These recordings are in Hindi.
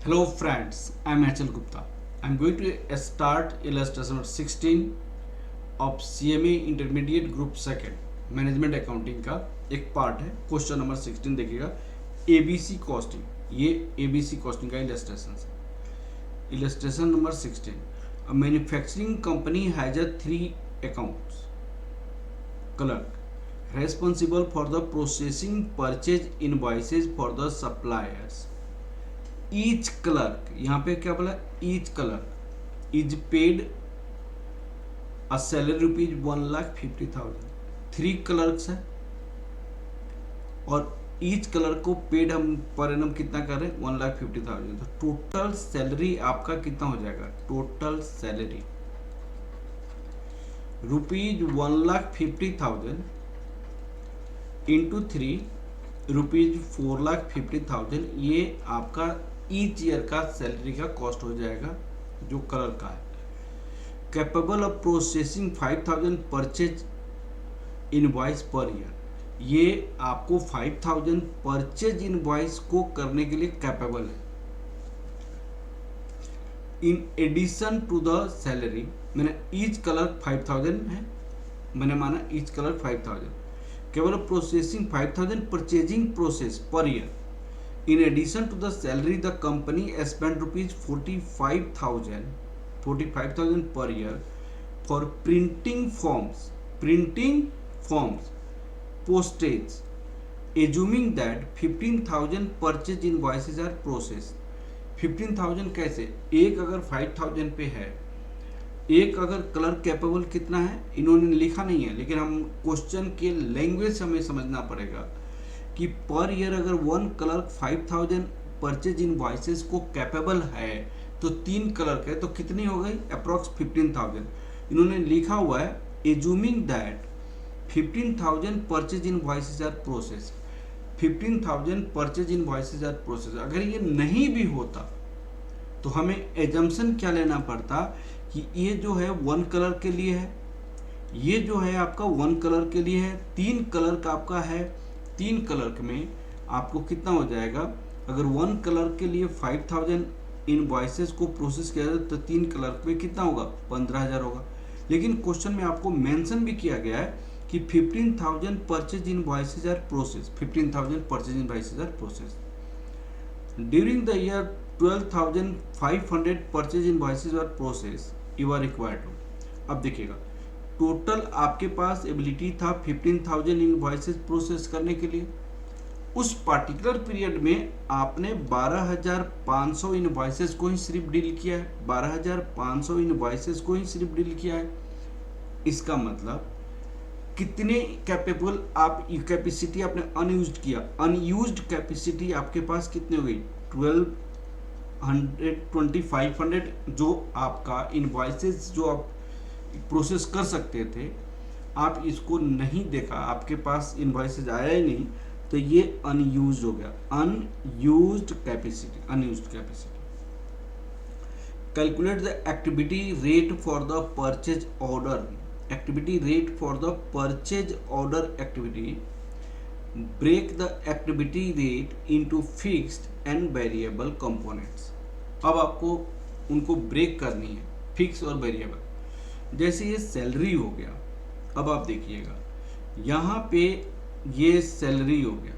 Hello friends, I am Achal Gupta. I am going to start illustration number 16 of CMA Intermediate Group Second management accounting का एक पार्ट है। क्वेश्चन नंबर 16 देखिएगा, ABC कॉस्टिंग। ये ABC कॉस्टिंग का इलस्ट्रेशन है। Illustration number 16, a manufacturing company has a 3 accounts clerk responsible for the processing purchase invoices for the suppliers. Each clerk, यहाँ पे क्या बोला, each clerk is paid a salary rupees 1,50,000। 3 clerks है और ईच क्लर्क को पेड हम पर एनम कितना कर रहे हैं, 1,50,000। तो टोटल सैलरी आपका कितना हो जाएगा, total salary rupees 1,50,000 into 3 rupees 4,50,000। ये आपका ईच ईयर का सैलरी का कॉस्ट हो जाएगा जो कलर का है। Capable of processing 5,000 purchase invoice per year, ये आपको 5,000 परचेज इनवॉइस को करने के लिए कैपेबल है। In addition to the salary, मैंने ईच कलर 5,000 है, मैंने माना ईच कलर 5,000। केवल processing 5,000 purchasing process per year. In addition to the salary, the company spent rupees 45,000 per year for printing forms, postage. Assuming that 15,000 purchase invoices are processed. 15,000 कैसे, एक अगर 5,000 पे है, एक अगर क्लर्क कैपेबल कितना है, इन्होंने लिखा नहीं है, लेकिन हम क्वेश्चन के लैंग्वेज हमें समझना पड़ेगा कि पर ईयर अगर 1 क्लर्क 5,000 परचेज इनवॉइसेस को कैपेबल है तो 3 क्लर्क है तो कितनी हो गई, अप्रॉक्स 15,000। इन्होंने लिखा हुआ है assuming that 15,000 purchase invoices are process. 15,000 purchase invoices are process, अगर ये नहीं भी होता तो हमें एजम्पशन क्या लेना पड़ता कि ये जो है 1 कलर के लिए है, ये जो है आपका 1 कलर के लिए है, 3 कलर का आपका है। 3 कलर में आपको कितना हो जाएगा, अगर 1 कलर के लिए 5,000 इनवॉइसेस को प्रोसेस किया जाए तो 3 कलर में कितना होगा, 15,000 होगा। लेकिन क्वेश्चन में आपको मेंशन भी किया गया है कि 15,000 purchase invoices are process, 15,000 purchase invoices are process during the year 12,500 purchase invoices are process you are required to. अब देखिएगा, टोटल आपके पास एबिलिटी था 15,000 इनवॉइसेस प्रोसेस करने के लिए। उस पार्टिकुलर पीरियड में आपने 12,500 इनवॉइसेस को ही सिर्फ डील किया है, 12,500 इनवॉइसेस को ही सिर्फ डील किया है। इसका मतलब कितने कैपेबल आप कैपेसिटी आपने अनयूज्ड किया, अनयूज्ड कैपेसिटी आपके पास कितनी हो गई, 2,500 जो आपका इनवॉइसेस जो आप प्रोसेस कर सकते थे, आप इसको नहीं देखा, आपके पास इनवॉइसेज आया ही नहीं, तो ये अनयूज्ड हो गया, unused capacity, unused capacity. Calculate the activity rate for the purchase order, activity rate for the purchase order activity, break the activity rate into fixed and variable components. अब आपको उनको ब्रेक करनी है, फिक्स और वेरिएबल। जैसे ये सैलरी हो गया, अब आप देखिएगा यहाँ पे ये सैलरी हो गया,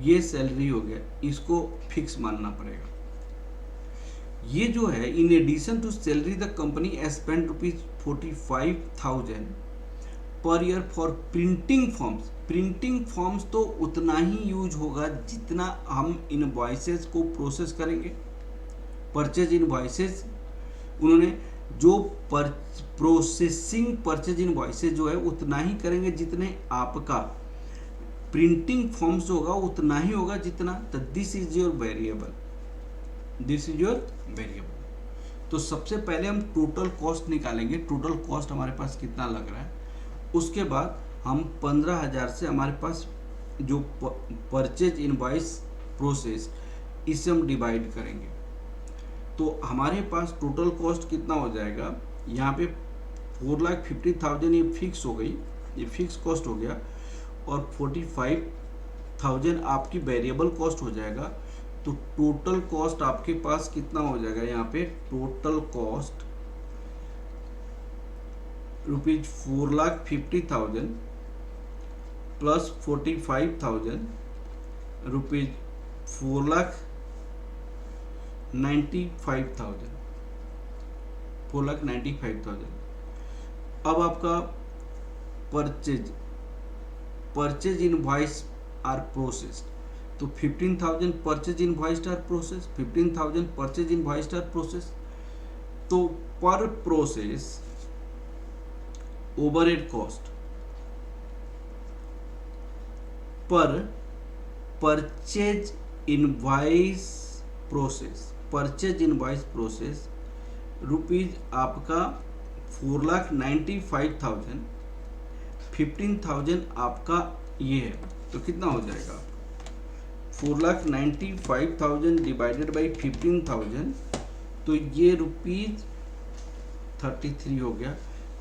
ये सैलरी हो गया, इसको फिक्स मानना पड़ेगा। ये जो है in addition to salary the company spend rupees 45,000 per year for printing forms. Printing forms तो उतना ही यूज होगा जितना हम इनवॉइसेस को प्रोसेस करेंगे। परचेज इनवॉइसेस उन्होंने जो प्रोसेसिंग परचेज इनवॉइसेज जो है उतना ही करेंगे जितने आपका प्रिंटिंग फॉर्म्स होगा उतना ही होगा जितना। तो this is your variable, this is your variable. तो सबसे पहले हम टोटल कॉस्ट निकालेंगे, टोटल कॉस्ट हमारे पास कितना लग रहा है, उसके बाद हम 15,000 से हमारे पास जो परचेज इनवॉइस प्रोसेस इसे हम डिवाइड करेंगे तो हमारे पास टोटल कॉस्ट कितना हो जाएगा। यहाँ पे 4,50,000 ये फिक्स हो गई, ये फिक्स कॉस्ट हो गया, और 1000 आपकी वेरिएबल कॉस्ट हो जाएगा, तो टोटल कॉस्ट आपके पास कितना हो जाएगा यहाँ पे, टोटल कॉस्ट ₹4,50,000 प्लस 45,000 रुपीज 4,95,000। अब आपका परचेज इनवॉइस आर प्रोसेस्ड, तो 15,000 purchase invoiced are process, 15,000 purchase invoiced are process. तो per process overhead cost per purchase invoice process rupees आपका 4,95,000, 15,000 आपका ये है, तो कितना हो जाएगा 4,95,000 डिवाइडेड बाई 15,000, तो ये ₹33 हो गया,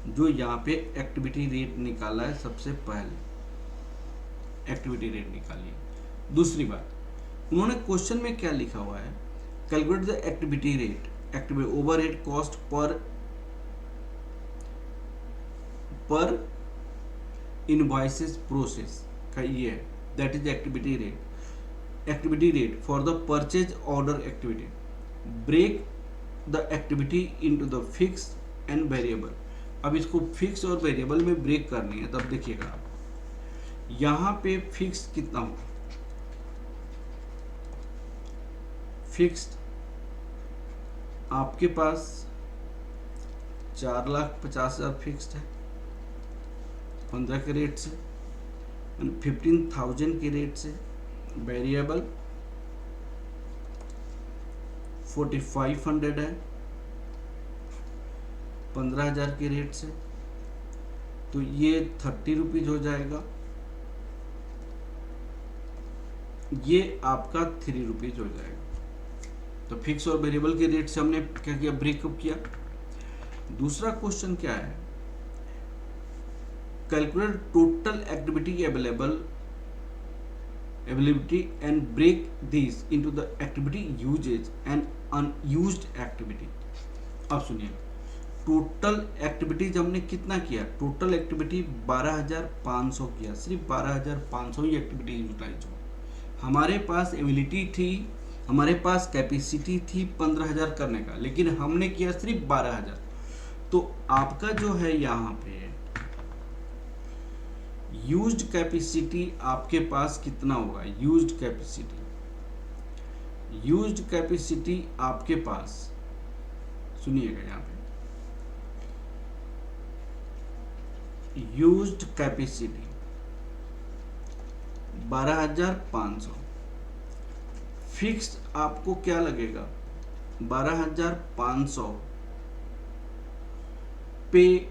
जो यहाँ पे एक्टिविटी रेट निकाला है। सबसे पहले एक्टिविटी रेट निकालिए। दूसरी बात, उन्होंने क्वेश्चन में क्या लिखा हुआ है, calculate the activity rate, activity overhead cost per invoices process का ये है, that is activity rate for the purchase order activity. Break the activity into the fix and variable. अब इसको फिक्स और वेरिएबल में ब्रेक करनी है, तब देखिएगा आप यहाँ पे फिक्स कितना होगा, फिक्स्ड आपके पास 4,50,000 फिक्स्ड है 15 के रेट से, 15,000 के रेट से, वेरिएबल 4,500 है 15,000 के रेट से, तो ये 30 रुपीज हो जाएगा, ये आपका 3 रुपीज हो जाएगा। तो फिक्स और वेरिएबल के रेट से हमने क्या किया, ब्रेकअप किया। दूसरा क्वेश्चन क्या है, calculate total activity availability and break this into the activity usages and unused activity. अब सुनिए, टोटल एक्टिविटीज हमने कितना किया, टोटल एक्टिविटी 12,500 किया, सिर्फ 12,500 ही एक्टिविटी यूटिलाइज हो। हमारे पास एबिलिटी थी, हमारे पास कैपेसिटी थी 15,000 करने का, लेकिन हमने किया सिर्फ 12,000। तो आपका जो है यहाँ पे यूज्ड कैपेसिटी आपके पास कितना होगा, यूज्ड कैपेसिटी आपके पास, सुनिएगा यहाँ पे, यूज्ड कैपेसिटी 12,500, फिक्स्ड आपको क्या लगेगा 12,500 पे,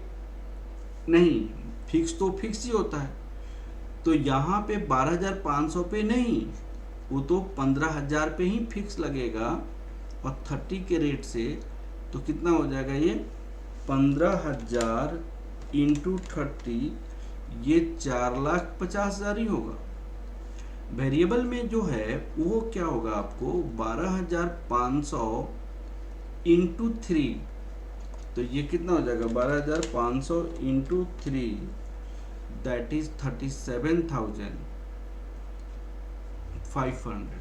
नहीं फिक्स तो फिक्स ही होता है, तो यहाँ पे 12,500 पे नहीं, वो तो 15,000 पे ही फिक्स लगेगा, और 30 के रेट से तो कितना हो जाएगा, ये 15,000 इंटू 30, ये 4,50,000 ही होगा। वेरिएबल में जो है वो क्या होगा आपको 12,500 इंटू 3, तो ये कितना हो जाएगा 12,500 into 3, that is 37,500।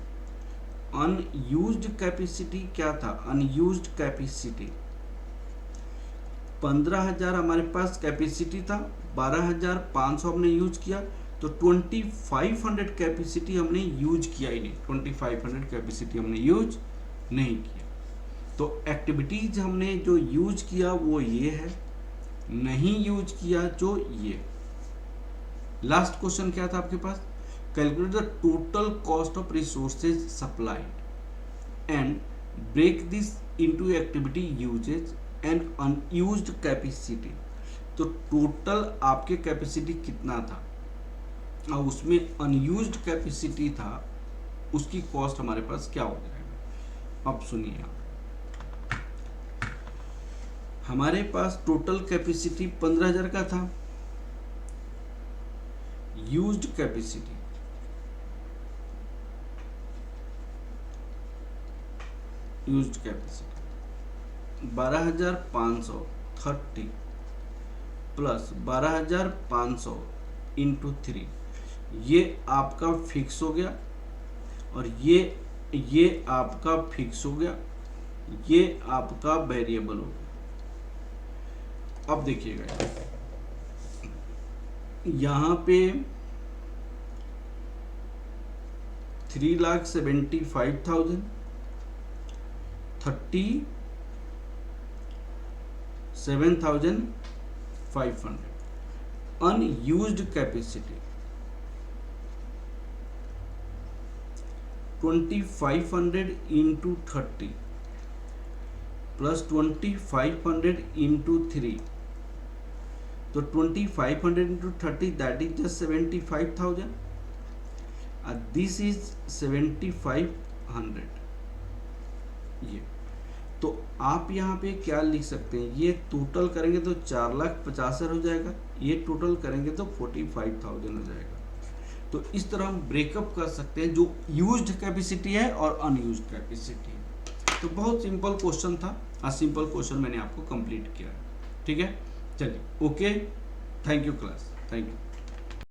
Unused capacity क्या था, अनयूज्ड कैपेसिटी 15,000 हमारे पास कैपेसिटी था, 12,500 हमने यूज किया, तो 2,500 कैपेसिटी हमने यूज किया ही नहीं, 2,500 कैपेसिटी हमने यूज नहीं किया। तो एक्टिविटीज हमने जो यूज किया वो ये है, नहीं यूज किया जो ये। लास्ट क्वेश्चन क्या था आपके पास, calculate the total cost of resources supplied and break this into activity usages and unused capacity. तो टोटल आपके कैपेसिटी कितना था और उसमें अनयूज्ड कैपेसिटी था, उसकी कॉस्ट हमारे पास क्या हो जाएगा। अब सुनिए, हमारे पास टोटल कैपेसिटी 15,000 का था, used capacity used capacity 12,530 plus 12,500 into 3, ये आपका फिक्स हो गया और ये आपका फिक्स हो गया, ये आपका वेरिएबल हो गया। अब देखिएगा यहाँ पे 3,75,000, 37,500 unused capacity 2,500 into 30 plus 2,500 into 3, तो 2,500 into 30 that is just 75,000 and this is 7,500। ये तो आप यहाँ पे क्या लिख सकते हैं, ये टोटल करेंगे तो 4,50,000 हो जाएगा, ये टोटल करेंगे तो 45,000 हो जाएगा। तो इस तरह हम ब्रेकअप कर सकते हैं जो यूज्ड कैपेसिटी है और अनयूज्ड कैपेसिटी है। तो बहुत सिंपल क्वेश्चन था, सिंपल क्वेश्चन मैंने आपको कंप्लीट किया है। ठीक है, चलिए okay, thank you class, thank you.